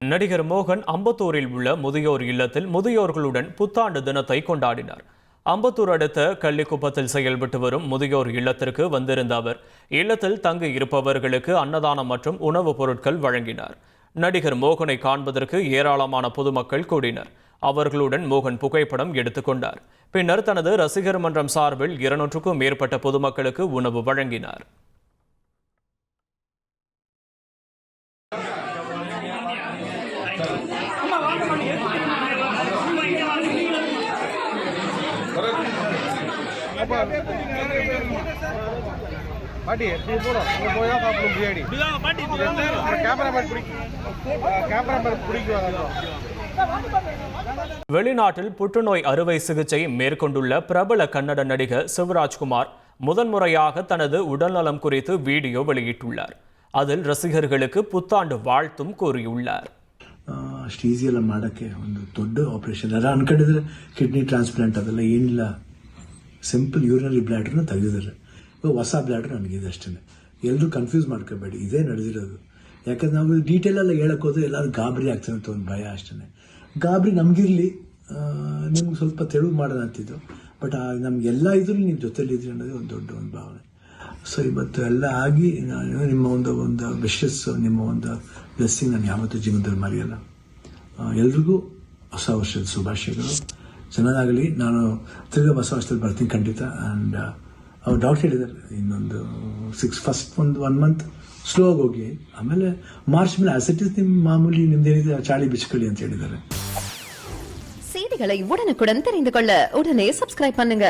நடிகர் மோகன் அம்பத்தூரில் உள்ள முதியோர் இல்லத்தில் முதியோர்களுடன் புத்தாண்டு தினத்தை கொண்டாடினார். அம்பத்தூர் அடுத்த கள்ளிக்குப்பத்தில் செயல்பட்டு வரும் முதியோர் இல்லத்திற்கு வந்திருந்த அவர் இல்லத்தில் தங்கி இருப்பவர்களுக்கு அன்னதானம் மற்றும் உணவுப் பொருட்கள் வழங்கினார். நடிகர் மோகனை காண்பதற்கு ஏராளமான பொதுமக்கள் கூடினர். அவர்களுடன் மோகன் புகைப்படம் எடுத்துக்கொண்டார். பின்னர் தனது ரசிகர் மன்றம் சார்பில் 200க்கும் மேற்பட்ட பொதுமக்களுக்கு உணவு வழங்கினார். வெளிநாட்டில் புற்றுநோய் அறுவை சிகிச்சை மேற்கொண்டுள்ள பிரபல கன்னட நடிகர் சிவராஜ்குமார் முதன்முறையாக தனது உடல்நலம் குறித்து வீடியோ வெளியிட்டுள்ளார். அதில் ரசிகர்களுக்கு புத்தாண்டு வாழ்த்தும் கூறியுள்ளார். ಅಷ್ಟು ಈಸಿ ಎಲ್ಲ ಮಾಡೋಕ್ಕೆ ಒಂದು ದೊಡ್ಡ ಆಪರೇಷನ್ ಎಲ್ಲ ಅನ್ಕೊಂಡಿದ್ರೆ ಕಿಡ್ನಿ ಟ್ರಾನ್ಸ್ಪ್ಲಾಂಟ್ ಅದೆಲ್ಲ ಏನಿಲ್ಲ. ಸಿಂಪಲ್ ಯೂರಿನರಿ ಬ್ಲ್ಯಾಡ್ರನ್ನ ತೆಗೆದಿದ್ದಾರೆ. ಹೊಸ ಬ್ಲ್ಯಾಡ್ರ್ ನನಗಿದೆ ಅಷ್ಟೇ. ಎಲ್ಲರೂ ಕನ್ಫ್ಯೂಸ್ ಮಾಡ್ಕೋಬೇಡಿ, ಇದೇ ನಡೆದಿರೋದು. ಯಾಕಂದ್ರೆ ನಾವು ಡೀಟೇಲ್ ಎಲ್ಲ ಹೇಳಕ್ಕೆ ಹೋದ್ರೆ ಎಲ್ಲರೂ ಗಾಬರಿ ಆಗ್ತಾರೆ ಅಂತ ಒಂದು ಭಯ ಅಷ್ಟೇ. ಗಾಬರಿ ನಮಗಿರಲಿ, ನಿಮ್ಗೆ ಸ್ವಲ್ಪ ತೆಳುವು ಮಾಡೋಣ ಅಂತಿದ್ದು. ಬಟ್ ನಮಗೆಲ್ಲ ಇದ್ರೂ ನೀವು ಜೊತೆಲಿದ್ರಿ ಅನ್ನೋದೇ ಒಂದು ದೊಡ್ಡ ಒಂದು ಭಾವನೆ. ಸೊ ಇವತ್ತು ಎಲ್ಲ ಆಗಿ ನಿಮ್ಮ ಒಂದು ವಿಶಸ್, ನಿಮ್ಮ ಒಂದು ಬ್ಲೆಸ್ಸಿಂಗ್ ನಾನು ಯಾವತ್ತೂ ಜೀವನದಲ್ಲಿ ಮರೆಯಲ್ಲ. ಎಲ್ರಿಗೂ ಹೊಸ ವರ್ಷದ ಶುಭಾಶಯಗಳು. ಚೆನ್ನಾಗಲಿ. ನಾನು ತಿರ್ಗಾ ಹೊಸ ವರ್ಷದಲ್ಲಿ ಬರ್ತೀನಿ ಖಂಡಿತ. ಆ್ಯಂಡ್ ಅವ್ರು ಡಾಕ್ಟರ್ ಹೇಳಿದ್ದಾರೆ ಇನ್ನೊಂದು ಫಸ್ಟ್ ಒನ್ ಮಂತ್ ಸ್ಲೋ ಆಗಿ ಹೋಗಿ, ಆಮೇಲೆ ಮಾರ್ಚ್ ಮೇಲೆ ಅಸೆಟಿಸ್ ನಿಮ್ಮ ಮಾಮೂಲಿ ನಿಮ್ದೇನಿದೆ ಚಾಳಿ ಬಿಚ್ಕೊಳ್ಳಿ ಅಂತ ಹೇಳಿದ್ದಾರೆ. செய்திகளை உடனுக்குடன் தெரிந்து கொள்ள உடனே சப்ஸ்கிரைப் பண்ணுங்க.